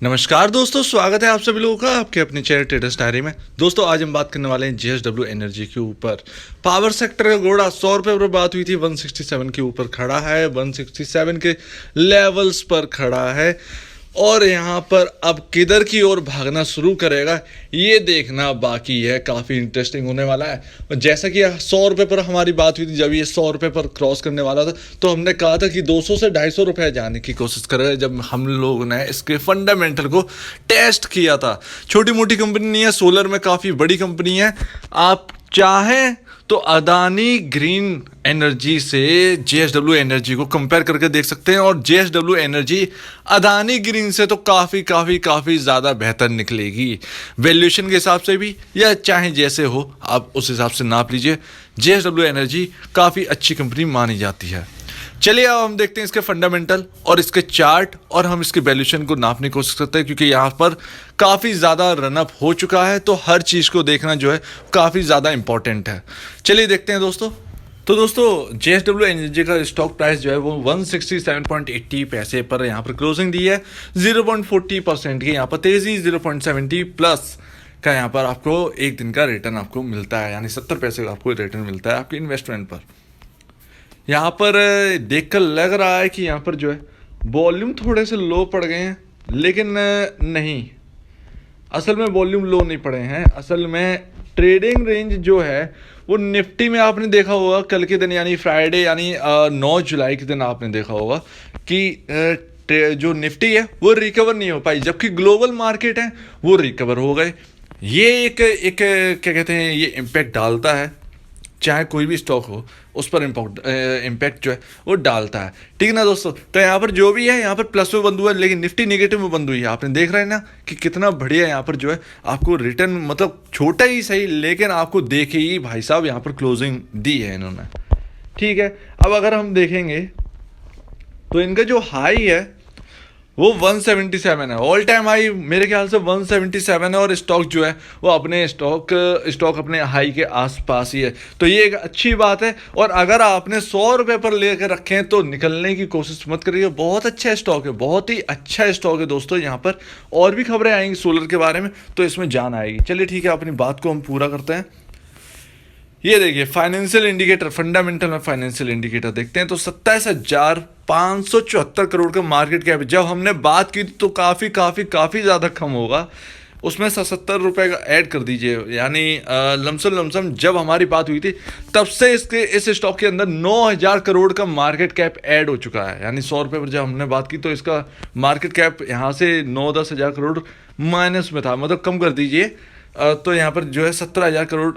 नमस्कार दोस्तों, स्वागत है आप सभी लोगों का आपके अपने चैनल ट्रेडर्स डायरी में। दोस्तों आज हम बात करने वाले हैं जेएसडब्ल्यू एनर्जी के ऊपर। पावर सेक्टर का घोड़ा 100 रुपये पर बात हुई थी, 167 के ऊपर खड़ा है, 167 के लेवल्स पर खड़ा है और यहाँ पर अब किधर की ओर भागना शुरू करेगा ये देखना बाकी है। काफ़ी इंटरेस्टिंग होने वाला है। और जैसा कि 100 रुपये पर हमारी बात हुई थी, जब ये 100 रुपये पर क्रॉस करने वाला था तो हमने कहा था कि 200 से 250 रुपये जाने की कोशिश करेगा। जब हम लोगों ने इसके फंडामेंटल को टेस्ट किया था, छोटी मोटी कंपनी नहीं है, सोलर में काफ़ी बड़ी कंपनी है। आप चाहें तो अदानी ग्रीन एनर्जी से जेएसडब्ल्यू एनर्जी को कंपेयर करके देख सकते हैं और जेएसडब्ल्यू एनर्जी अदानी ग्रीन से तो काफ़ी ज़्यादा बेहतर निकलेगी वैल्यूएशन के हिसाब से भी, या चाहे जैसे हो आप उस हिसाब से नाप लीजिए। जेएसडब्ल्यू एनर्जी काफ़ी अच्छी कंपनी मानी जाती है। चलिए अब हम देखते हैं इसके फंडामेंटल और इसके चार्ट और हम इसके वैल्यूएशन को नापने की कोशिश करते हैं, क्योंकि यहाँ पर काफ़ी ज़्यादा रनअप हो चुका है तो हर चीज़ को देखना जो है काफ़ी ज़्यादा इंपॉर्टेंट है। चलिए देखते हैं दोस्तों। तो दोस्तों जेएसडब्ल्यू एनर्जी का स्टॉक प्राइस जो है वो 167.80 पैसे पर यहाँ पर क्लोजिंग दी है। 0.40% की यहाँ पर तेज़ी, 0.70 प्लस का यहाँ पर आपको एक दिन का रिटर्न आपको मिलता है, यानी 70 पैसे का आपको रिटर्न मिलता है आपके इन्वेस्टमेंट पर। यहाँ पर देखकर लग रहा है कि यहाँ पर जो है वॉल्यूम थोड़े से लो पड़ गए हैं, लेकिन नहीं, असल में वॉल्यूम लो नहीं पड़े हैं। असल में ट्रेडिंग रेंज जो है वो निफ्टी में आपने देखा होगा कल के दिन, यानी फ्राइडे, यानी 9 जुलाई के दिन आपने देखा होगा कि जो निफ्टी है वो रिकवर नहीं हो पाई, जबकि ग्लोबल मार्केट है वो रिकवर हो गए। ये एक क्या कहते हैं, ये इम्पैक्ट डालता है, चाहे कोई भी स्टॉक हो उस पर इम्पैक्ट जो है वो डालता है। ठीक है ना दोस्तों। तो यहाँ पर जो भी है यहाँ पर प्लस में बंद हुआ है, लेकिन निफ्टी नेगेटिव में बंद हुई है। आपने देख रहे हैं ना कि कितना बढ़िया यहाँ पर जो है आपको रिटर्न, मतलब छोटा ही सही, लेकिन आपको देखे ही भाई साहब यहाँ पर क्लोजिंग दी है इन्होंने। ठीक है, अब अगर हम देखेंगे तो इनका जो हाई है वो 177 है, ऑल टाइम हाई मेरे ख्याल से 177 है, और स्टॉक जो है वो अपने स्टॉक अपने हाई के आसपास ही है। तो ये एक अच्छी बात है। और अगर आपने 100 रुपये पर लेकर रखे हैं तो निकलने की कोशिश मत करिए। बहुत अच्छा स्टॉक है, बहुत ही अच्छा स्टॉक है दोस्तों। यहाँ पर और भी खबरें आएंगी सोलर के बारे में, तो इसमें जान आएगी। चलिए ठीक है, अपनी बात को हम पूरा करते हैं। ये देखिए फाइनेंशियल इंडिकेटर, फंडामेंटल में फाइनेंशियल इंडिकेटर देखते हैं तो 27,574 करोड़ का मार्केट कैप। जब हमने बात की तो काफ़ी ज़्यादा कम होगा, उसमें 70 रुपये का ऐड कर दीजिए, यानी लमसम जब हमारी बात हुई थी तब से इस स्टॉक के अंदर 9,000 करोड़ का मार्केट कैप ऐड हो चुका है। यानी 100 रुपये पर जब हमने बात की तो इसका मार्केट कैप यहाँ से 9-10 हज़ार करोड़ माइनस में था, मतलब कम कर दीजिए। तो यहाँ पर जो है 17,000 करोड़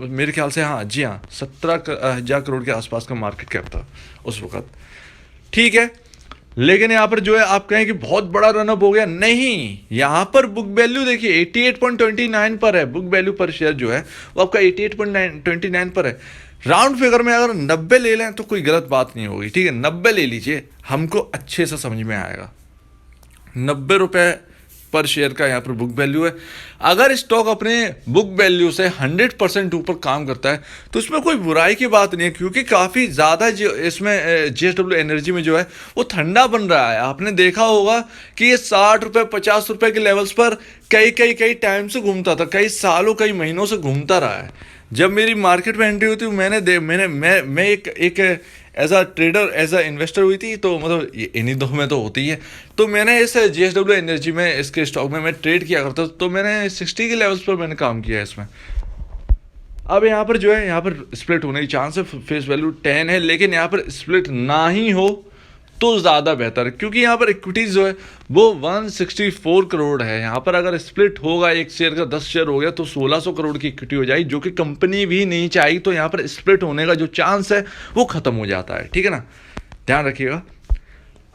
मेरे ख्याल से, हाँ जी हाँ, 17,000 करोड़ के आसपास का मार्केट कैप था उस वक्त। ठीक है, लेकिन यहाँ पर जो है आप कहें कि बहुत बड़ा रनअप हो गया, नहीं। यहाँ पर बुक वैल्यू देखिए 88.29 पर है। बुक वैल्यू पर शेयर जो है वो आपका 88.29 पर है। राउंड फिगर में अगर 90 ले लें तो कोई गलत बात नहीं होगी। ठीक है, 90 ले लीजिए, हमको अच्छे से समझ में आएगा। 90 रुपये पर शेयर का यहाँ पर बुक वैल्यू है। अगर स्टॉक अपने बुक वैल्यू से 100% ऊपर काम करता है तो इसमें कोई बुराई की बात नहीं है, क्योंकि काफ़ी ज़्यादा जो इसमें जेएसडब्ल्यू एनर्जी में जो है वो ठंडा बन रहा है। आपने देखा होगा कि ये 60 रुपये 50 रुपये के लेवल्स पर कई टाइम से घूमता था, कई सालों कई महीनों से घूमता रहा है। जब मेरी मार्केट में एंट्री हुई थी मैं एक as a trader, as a investor हुई थी, तो मतलब इन्हीं दो में तो होती है। तो मैंने इस जेएसडब्ल्यू एनर्जी में, इसके स्टॉक में मैं ट्रेड किया करता, तो मैंने 60 के लेवल्स पर मैंने काम किया है इसमें। अब यहाँ पर जो है यहाँ पर स्प्लिट होने की चांस है, फेस वैल्यू 10 है, लेकिन यहाँ पर स्प्लिट ना ही हो तो ज़्यादा बेहतर है, क्योंकि यहाँ पर इक्विटीज़ जो है वो 164 करोड़ है। यहाँ पर अगर स्प्लिट होगा, एक शेयर का 10 शेयर हो गया तो 1600 करोड़ की इक्विटी हो जाएगी, जो कि कंपनी भी नहीं चाहिए। तो यहाँ पर स्प्लिट होने का जो चांस है वो ख़त्म हो जाता है। ठीक है ना, ध्यान रखिएगा।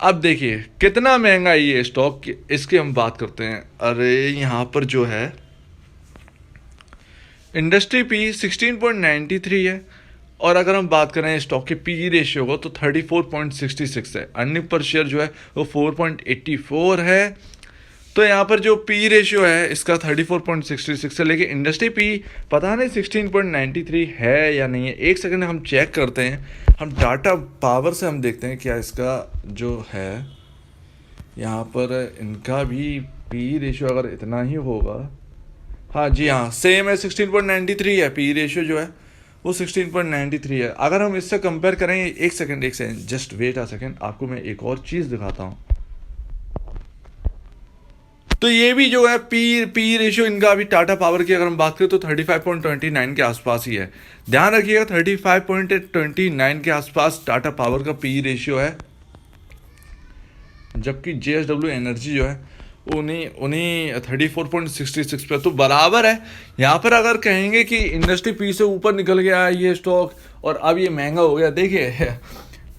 अब देखिए कितना महंगा है ये स्टॉक, इसकी हम बात करते हैं। अरे यहाँ पर जो है इंडस्ट्री पी 16.93 है, और अगर हम बात करें स्टॉक के पी रेशियो को तो 34.66 है। अर्निंग पर शेयर जो है वो 4.84 है। तो यहाँ पर जो पी रेशियो है इसका 34.66 है, लेकिन इंडस्ट्री पी पता नहीं 16.93 है या नहीं है। एक सेकंड हम चेक करते हैं, हम डाटा पावर से हम देखते हैं क्या इसका जो है यहाँ पर इनका भी पी रेशियो अगर इतना ही होगा, हाँ जी हाँ सेम है, 16.93 है पी रेशियो जो है वो 16.93 है। अगर हम इससे कंपेयर करें, एक second just wait a second, आपको मैं एक और चीज़ दिखाता हूँ। तो ये भी जो है पी पी रेशियो इनका अभी टाटा पावर की अगर हम बात करें तो 35.29 के आसपास ही है। ध्यान रखिएगा 35.29 के आसपास टाटा पावर का पी रेशियो है, जबकि जेएसडब्ल्यू एनर्जी जो है उन्हीं उन्हीं 34.66 पे, तो बराबर है। यहाँ पर अगर कहेंगे कि इंडस्ट्री पी से ऊपर निकल गया है ये स्टॉक और अब ये महंगा हो गया, देखिए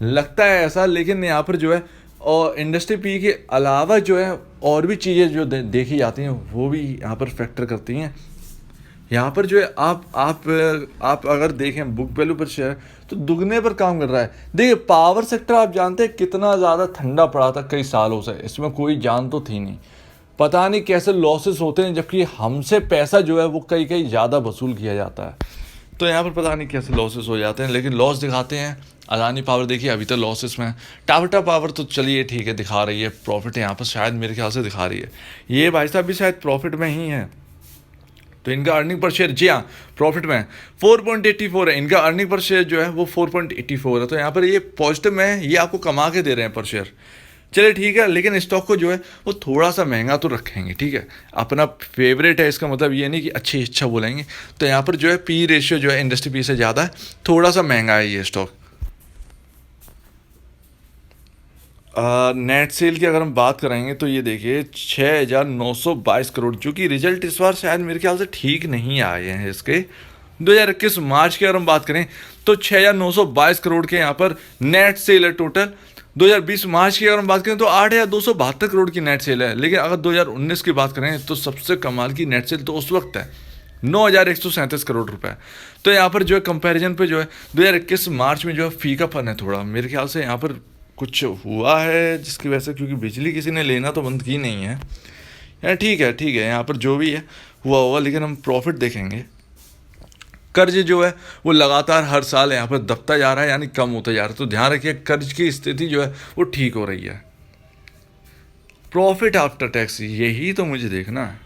लगता है ऐसा, लेकिन यहाँ पर जो है और इंडस्ट्री पी के अलावा जो है और भी चीज़ें जो देखी जाती हैं वो भी यहाँ पर फैक्टर करती हैं। यहाँ पर जो है आप अगर देखें बुक वैल्यू पर शेयर तो दुगने पर काम कर रहा है। देखिए पावर सेक्टर आप जानते हैं कितना ज़्यादा ठंडा पड़ा था कई सालों से, इसमें कोई जान तो थी नहीं, पता नहीं कैसे लॉसेस होते हैं, जबकि हमसे पैसा जो है वो कई कई ज़्यादा वसूल किया जाता है। तो यहाँ पर पता नहीं कैसे लॉसेस हो जाते हैं, लेकिन लॉस दिखाते हैं। अदानी पावर देखिए अभी तक लॉसेस में है। टाटा पावर तो चलिए ठीक है दिखा रही है प्रॉफिट, यहाँ पर शायद मेरे ख्याल से दिखा रही है। ये भाई साहब भी शायद प्रॉफिट में ही है, तो इनका अर्निंग पर शेयर जी हाँ प्रॉफिट में 4.84 है। इनका अर्निंग पर शेयर जो है वो 4.84 है, तो यहाँ पर ये पॉजिटिव में है, ये आपको कमा के दे रहे हैं पर शेयर। चलिए ठीक है, लेकिन स्टॉक को जो है वो थोड़ा सा महंगा तो रखेंगे, ठीक है, अपना फेवरेट है, इसका मतलब ये नहीं कि अच्छी इच्छा बोलेंगे। तो यहाँ पर जो है पी रेशियो जो है इंडस्ट्री पी से ज़्यादा है, थोड़ा सा महंगा है ये स्टॉक। नेट सेल की अगर हम बात करेंगे तो ये देखिए 6,922 करोड़, जो कि रिजल्ट इस बार शायद मेरे ख्याल से ठीक नहीं आए हैं इसके। 2021 मार्च की अगर हम बात करें तो 6,922 करोड़ के यहाँ पर नेट सेल है टोटल। 2020 मार्च की अगर हम बात करें तो 8,272 करोड़ की नेट सेल है। लेकिन अगर 2019 की बात करें तो सबसे कमाल की नेट सेल तो उस वक्त है 9,137 करोड़ रुपए। तो यहाँ पर जो है कंपैरिजन पे जो है 2021 मार्च में जो है फीका फन है थोड़ा, मेरे ख्याल से यहाँ पर कुछ हुआ है जिसकी वजह से, क्योंकि बिजली किसी ने लेना तो बंद की नहीं है यार। ठीक है यहाँ पर जो भी है हुआ होगा, लेकिन हम प्रॉफिट देखेंगे। कर्ज जो है वो लगातार हर साल यहाँ पर दबता जा रहा है, यानी कम होता जा रहा है। तो ध्यान रखिए कर्ज की स्थिति जो है वो ठीक हो रही है। प्रॉफिट आफ्टर टैक्स यही तो मुझे देखना है,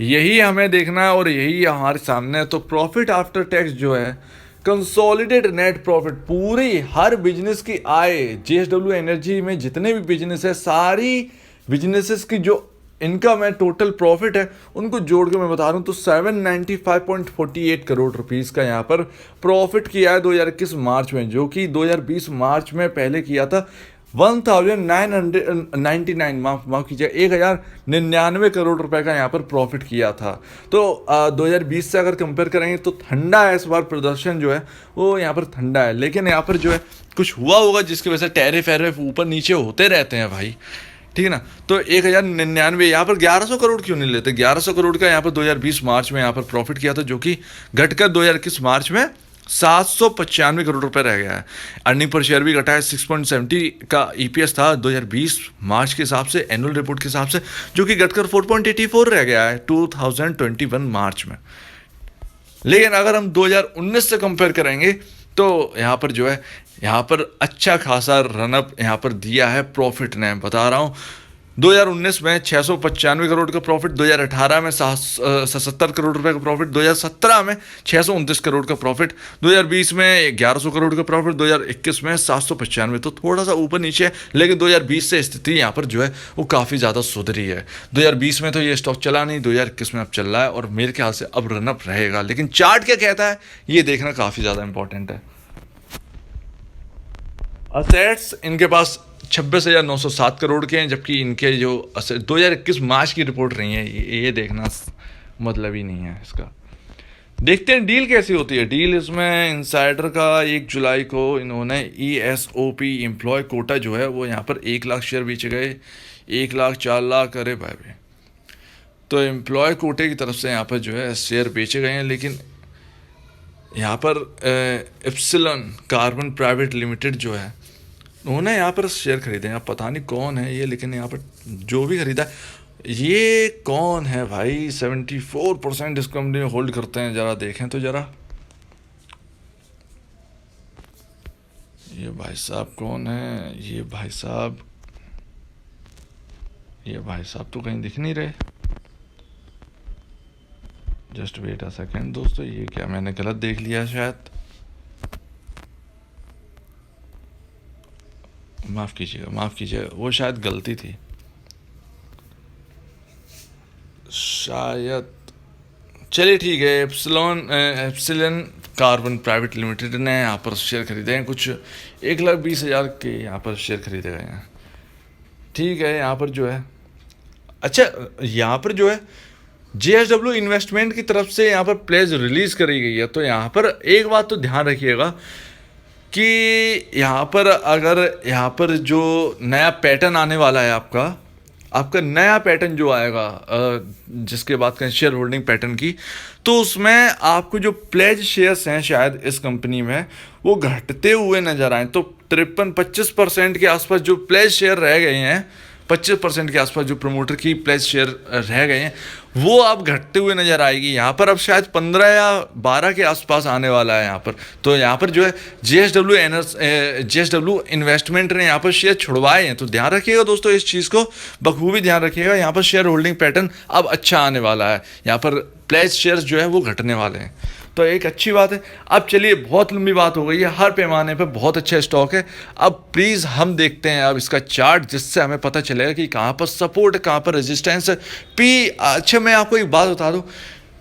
यही हमें देखना है और यही हमारे सामने है। तो प्रॉफिट आफ्टर टैक्स जो है कंसोलिडेटेड नेट प्रॉफिट, पूरी हर बिजनेस की आय, जेएसडब्ल्यू एनर्जी में जितने भी बिजनेस है सारी बिजनेसेस की जो इनकम है टोटल प्रॉफिट है उनको जोड़ के मैं बता रहा हूँ, तो 795.48 करोड़ रुपीस का यहाँ पर प्रॉफिट किया है 2021 मार्च में, जो कि 2020 मार्च में पहले किया था 1999 माफ कीजिए 1,099 करोड़ रुपए का यहाँ पर प्रॉफिट किया था। तो 2020 से अगर कंपेयर करेंगे तो ठंडा है इस बार प्रदर्शन जो है वो यहाँ पर ठंडा है। लेकिन यहाँ पर जो है कुछ हुआ होगा जिसकी वजह से टैरिफ वैरिफ ऊपर नीचे होते रहते हैं भाई, ठीक है ना। तो 1,099 यहाँ पर 1,100 करोड़ क्यों नहीं लेते, 1,100 करोड़ का यहाँ पर 2020 मार्च में यहाँ पर प्रॉफिट किया था, जो कि घटकर 2021 मार्च में 795 करोड़ रुपए रह गया है। अर्निंग पर शेयर भी घटा है, 6.70 का ईपीएस था 2020 मार्च के हिसाब से, एनुअल रिपोर्ट के हिसाब से, जो कि घटकर 4.84 रह गया है 2021 मार्च में। लेकिन अगर हम 2019 से कंपेयर करेंगे तो यहाँ पर जो है यहाँ पर अच्छा खासा रनअप यहाँ पर दिया है प्रॉफिट ने, बता रहा हूँ। 2019 में 695 करोड़ का प्रॉफिट, 2018 में 77 करोड़ रुपए का प्रॉफिट, 2017 में 629 करोड़ का प्रॉफिट, 2020 में 1,100 करोड़ का प्रॉफिट, 2021 में 795, तो थोड़ा सा ऊपर नीचे है। लेकिन 2020 से स्थिति यहाँ पर जो है वो काफ़ी ज़्यादा सुधरी है। 2020 में तो ये स्टॉक चला नहीं, 2021 में अब चल रहा है और मेरे ख्याल से अब रनअप रहेगा। लेकिन चार्ट क्या कहता है ये देखना काफ़ी ज़्यादा इंपॉर्टेंट है। असेट्स इनके पास 26,907 करोड़ के हैं, जबकि इनके जो 2021 मार्च की रिपोर्ट रही है ये देखना मतलब ही नहीं है इसका। देखते हैं डील कैसी होती है। डील इसमें इनसाइडर का 1 जुलाई को इन्होंने ESOP एम्प्लॉय कोटा जो है वो यहाँ पर 1 लाख शेयर बेचे गए, 1 लाख 4 लाख, अरे भाई। तो एम्प्लॉय कोटे की तरफ से यहाँ पर जो है शेयर बेचे गए हैं। लेकिन यहाँ पर एप्सिलॉन कार्बन प्राइवेट लिमिटेड जो है उन्होंने यहाँ पर शेयर खरीदे हैं। अब पता नहीं कौन है ये, लेकिन यहाँ पर जो भी खरीदा ये कौन है भाई, 74% इस कंपनी में होल्ड करते हैं। ज़रा देखें तो ज़रा ये भाई साहब कौन है, ये भाई साहब ये भाई साहब तो कहीं दिख नहीं रहे। जस्ट वेट अ सेकेंड दोस्तों, ये क्या मैंने गलत देख लिया शायद, माफ़ कीजिएगा, वो शायद गलती थी शायद। चलिए ठीक है, एप्सिलॉन कार्बन प्राइवेट लिमिटेड ने यहाँ पर शेयर खरीदे हैं, कुछ 1,20,000 के यहाँ पर शेयर खरीदे गए हैं। ठीक है, यहाँ पर जो है, अच्छा यहाँ पर जो है JSW इन्वेस्टमेंट की तरफ से यहाँ पर प्लेज रिलीज करी गई है। तो यहाँ पर एक बात तो ध्यान रखिएगा कि यहाँ पर अगर यहाँ पर जो नया पैटर्न आने वाला है, आपका नया पैटर्न जो आएगा, जिसके बात करें शेयर होल्डिंग पैटर्न की, तो उसमें आपको जो प्लेज शेयर्स हैं शायद इस कंपनी में वो घटते हुए नजर आए। तो 53-25% के आसपास जो प्लेज शेयर रह गए हैं, 25% के आसपास जो प्रमोटर की प्लेज शेयर रह गए हैं, वो अब घटते हुए नजर आएगी। यहाँ पर अब शायद 15 या 12 के आसपास आने वाला है यहाँ पर। तो यहाँ पर जो है JSW इन्वेस्टमेंट ने यहाँ पर शेयर छुड़वाए हैं। तो ध्यान रखिएगा दोस्तों, इस चीज़ को बखूबी ध्यान रखिएगा। यहाँ पर शेयर होल्डिंग पैटर्न अब अच्छा आने वाला है, यहाँ पर प्लेज शेयर्स जो है वो घटने वाले हैं, तो एक अच्छी बात है। अब चलिए, बहुत लंबी बात हो गई है, हर पैमाने पर बहुत अच्छा स्टॉक है। अब प्लीज़ हम देखते हैं अब इसका चार्ट, जिससे हमें पता चलेगा कि कहाँ पर सपोर्ट, कहाँ पर रेजिस्टेंस है। अच्छा मैं आपको एक बात बता दूँ,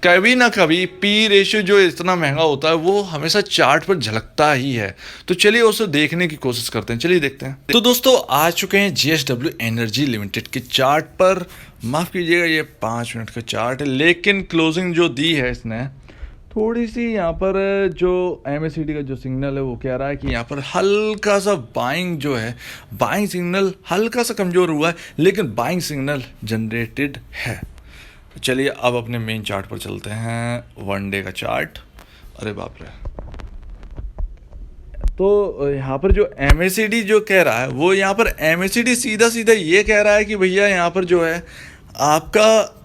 कभी ना कभी पी रेशियो जो इतना महंगा होता है वो हमेशा चार्ट पर झलकता ही है। तो चलिए उसे देखने की कोशिश करते हैं, चलिए देखते हैं। तो दोस्तों आ चुके हैं JSW एनर्जी लिमिटेड के चार्ट पर। माफ़ कीजिएगा, ये 5 मिनट का चार्ट है, लेकिन क्लोजिंग जो दी है इसने थोड़ी सी, यहाँ पर जो MACD का जो सिग्नल है वो कह रहा है कि यहाँ पर हल्का सा बाइंग जो है, बाइंग सिग्नल हल्का सा कमज़ोर हुआ है, लेकिन बाइंग सिग्नल जनरेटेड है। चलिए अब अपने मेन चार्ट पर चलते हैं, 1 डे का चार्ट। अरे बाप रे, तो यहाँ पर जो MACD जो कह रहा है, वो यहाँ पर MACD सीधा सीधा ये कह रहा है कि भैया यहाँ पर जो है आपका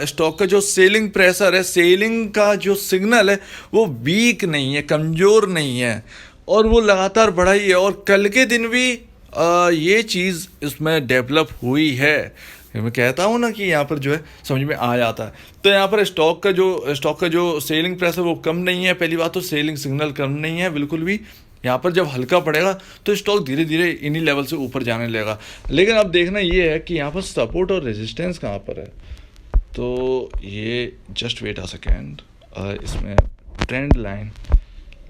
स्टॉक का जो सेलिंग प्रेशर है, सेलिंग का जो सिग्नल है वो वीक नहीं है, कमज़ोर नहीं है, और वो लगातार बढ़ा ही है। और कल के दिन भी ये चीज़ इसमें डेवलप हुई है। मैं कहता हूँ ना कि यहाँ पर जो है समझ में आ जाता है। तो यहाँ पर स्टॉक का जो सेलिंग प्रेशर वो कम नहीं है। पहली बात तो सेलिंग सिग्नल कम नहीं है बिल्कुल भी। यहाँ पर जब हल्का पड़ेगा तो स्टॉक धीरे धीरे इन्हीं लेवल से ऊपर जाने लगेगा। लेकिन अब देखना ये है कि यहाँ पर सपोर्ट और रेजिस्टेंस कहाँ पर है। तो ये जस्ट वेट अ सेकेंड, इसमें ट्रेंड लाइन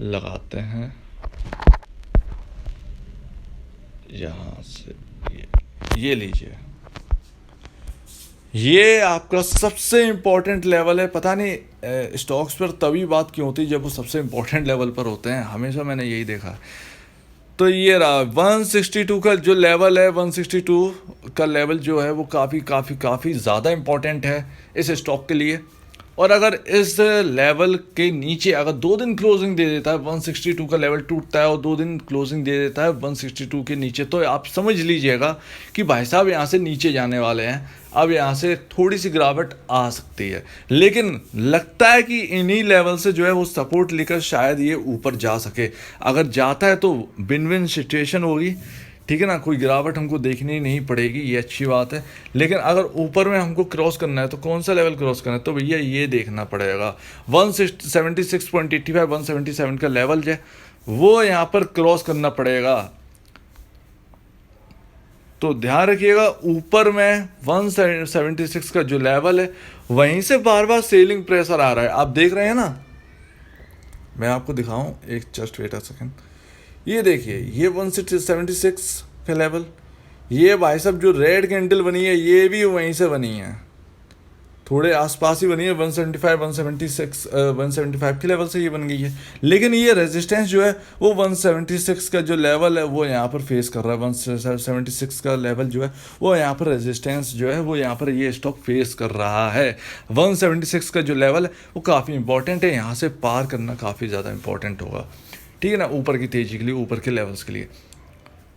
लगाते हैं यहाँ से, ये लीजिए, ये आपका सबसे इम्पोर्टेंट लेवल है। पता नहीं स्टॉक्स पर तभी बात क्यों होती है जब वो सबसे इम्पोर्टेंट लेवल पर होते हैं, हमेशा मैंने यही देखा। तो ये रहा 162 का जो लेवल है, 162 का लेवल जो है वो काफ़ी ज़्यादा इम्पोर्टेंट है इस स्टॉक के लिए। और अगर इस लेवल के नीचे अगर 2 दिन क्लोजिंग दे देता है, 162 का लेवल टूटता है और 2 दिन क्लोजिंग दे देता है 162 के नीचे, तो आप समझ लीजिएगा कि भाई साहब यहाँ से नीचे जाने वाले हैं। अब यहाँ से थोड़ी सी गिरावट आ सकती है, लेकिन लगता है कि इन्हीं लेवल से जो है वो सपोर्ट लेकर शायद ये ऊपर जा सके। अगर जाता है तो विन विन सिचुएशन होगी, ठीक है ना, कोई गिरावट हमको देखनी नहीं पड़ेगी, ये अच्छी बात है। लेकिन अगर ऊपर में हमको क्रॉस करना है तो कौन सा लेवल क्रॉस करना है, तो भैया ये देखना पड़ेगा 176.85 177 का लेवल जो है वो यहाँ पर क्रॉस करना पड़ेगा। तो ध्यान रखिएगा, ऊपर में 176 का जो लेवल है वहीं से बार बार सेलिंग प्रेशर आ रहा है। आप देख रहे हैं ना, मैं आपको दिखाऊं, एक जस्ट वेट अ सेकंड, ये देखिए, ये 176 का लेवल, ये भाई साहब जो रेड कैंडल बनी है ये भी वहीं से बनी है, थोड़े आसपास ही बनी है, 175 के लेवल से ये बन गई है। लेकिन ये रेजिस्टेंस जो है वो 176 का जो लेवल है वो यहाँ पर फेस कर रहा है। 176 का लेवल जो है वो यहाँ पर रेजिस्टेंस जो है वो यहाँ पर ये स्टॉक फेस कर रहा है। 176 का जो लेवल है वो काफ़ी इंपॉर्टेंट है, यहाँ से पार करना काफ़ी ज़्यादा इंपॉर्टेंट होगा, ठीक है ना, ऊपर की तेज़ी के लिए, ऊपर के लेवल्स के लिए।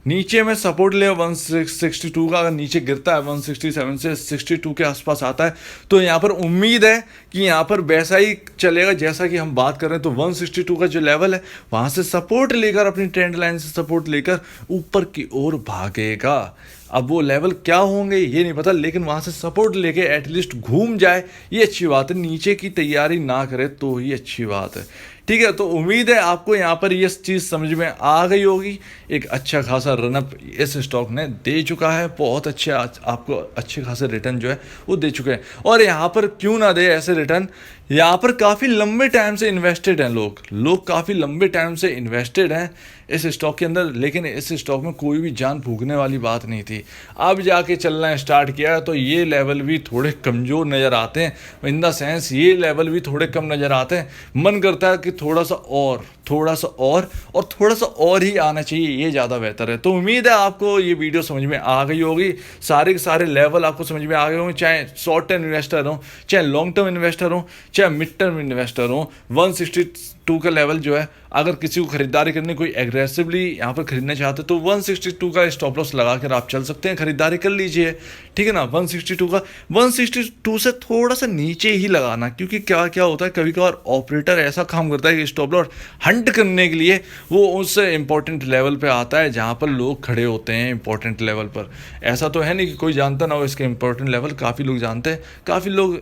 नीचे में सपोर्ट ले 162 का, अगर नीचे गिरता है 167 से 62 के आसपास आता है तो यहाँ पर उम्मीद है कि यहाँ पर वैसा ही चलेगा जैसा कि हम बात कर रहे हैं। तो 162 का जो लेवल है वहाँ से सपोर्ट लेकर, अपनी ट्रेंड लाइन से सपोर्ट लेकर ऊपर की ओर भागेगा। अब वो लेवल क्या होंगे ये नहीं पता, लेकिन वहाँ से सपोर्ट लेके एटलीस्ट घूम जाए ये अच्छी बात है। नीचे की तैयारी ना करे तो ही अच्छी बात है। ठीक है, तो उम्मीद है आपको यहाँ पर ये चीज़ समझ में आ गई होगी। एक अच्छा खासा रनअप इस स्टॉक ने दे चुका है, बहुत अच्छे आपको अच्छे खासे रिटर्न जो है वो दे चुके हैं। और यहाँ पर क्यों ना दे ऐसे रिटर्न, यहाँ पर काफ़ी लंबे टाइम से इन्वेस्टेड हैं लोग काफ़ी लंबे टाइम से इन्वेस्टेड हैं इस स्टॉक के अंदर, लेकिन इस स्टॉक में कोई भी जान फूकने वाली बात नहीं थी। अब जाके चलना स्टार्ट किया तो ये लेवल भी थोड़े कमज़ोर नज़र आते हैं, इन द सेंस ये लेवल भी थोड़े कम नज़र आते हैं। मन करता है कि थोड़ा सा और थोड़ा सा और ही आना चाहिए, ये ज़्यादा बेहतर है। तो उम्मीद है आपको ये वीडियो समझ में आ गई होगी, सारे के सारे लेवल आपको समझ में आ गए होंगे, चाहे शॉर्ट टर्म इन्वेस्टर हो, चाहे लॉन्ग टर्म इन्वेस्टर हो, चाहे मिड टर्म इन्वेस्टर हो। 162 का लेवल जो है, अगर किसी को खरीदारी करनी, कोई एग्रेसिवली यहाँ पर खरीदना चाहते तो 162 का स्टॉप लॉस लगा कर आप चल सकते हैं, खरीदारी कर लीजिए। ठीक है ना, 162 से थोड़ा सा नीचे ही लगाना, क्योंकि क्या क्या होता है कभी कभार ऑपरेटर ऐसा काम करता है कि स्टॉप लॉस हंट करने के लिए वो उस इंपॉर्टेंट लेवल पे आता है जहाँ पर लोग खड़े होते हैं इंपॉर्टेंट लेवल पर। ऐसा तो है नहीं कि कोई जानता ना हो इसके इंपॉर्टेंट लेवल, काफ़ी लोग जानते हैं, काफ़ी लोग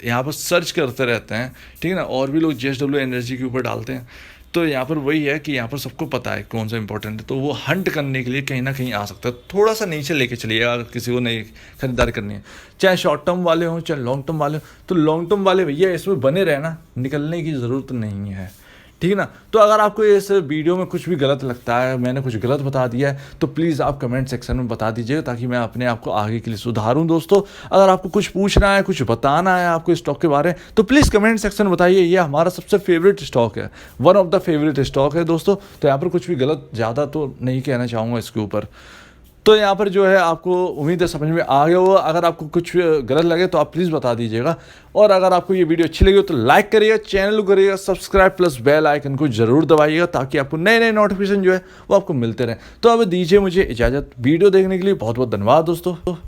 यहाँ पर सर्च करते रहते हैं। ठीक है ना, और भी लोग JSW एनर्जी के ऊपर डालते हैं। तो यहाँ पर वही है कि यहाँ पर सबको पता है कौन सा इंपॉर्टेंट है, तो वो हंट करने के लिए कहीं ना कहीं आ सकता है। थोड़ा सा नीचे लेके चलिए अगर किसी को नई खरीदारी करनी है, चाहे शॉर्ट टर्म वाले हों चाहे लॉन्ग टर्म वाले हों। तो लॉन्ग टर्म वाले भैया इसमें बने रहना, निकलने की ज़रूरत नहीं है। ठीक है ना, तो अगर आपको इस वीडियो में कुछ भी गलत लगता है, मैंने कुछ गलत बता दिया है, तो प्लीज़ आप कमेंट सेक्शन में बता दीजिएगा, ताकि मैं अपने आप को आगे के लिए सुधारूं। दोस्तों, अगर आपको कुछ पूछना है, कुछ बताना है आपको स्टॉक के बारे में, तो प्लीज़ कमेंट सेक्शन में बताइए। ये हमारा सबसे फेवरेट स्टॉक है, one of the favourite stock है दोस्तों। तो यहाँ पर कुछ भी गलत ज़्यादा तो नहीं कहना चाहूँगा इसके ऊपर। तो यहाँ पर जो है आपको उम्मीद है समझ में आ गया होगा। अगर आपको कुछ गलत लगे तो आप प्लीज़ बता दीजिएगा, और अगर आपको ये वीडियो अच्छी लगी हो तो लाइक करिएगा, चैनल को करिएगा सब्सक्राइब, प्लस बेल आइकन को जरूर दबाइएगा, ताकि आपको नए नए नोटिफिकेशन जो है वो आपको मिलते रहें। तो अब दीजिए मुझे इजाज़त। वीडियो देखने के लिए बहुत बहुत धन्यवाद दोस्तों।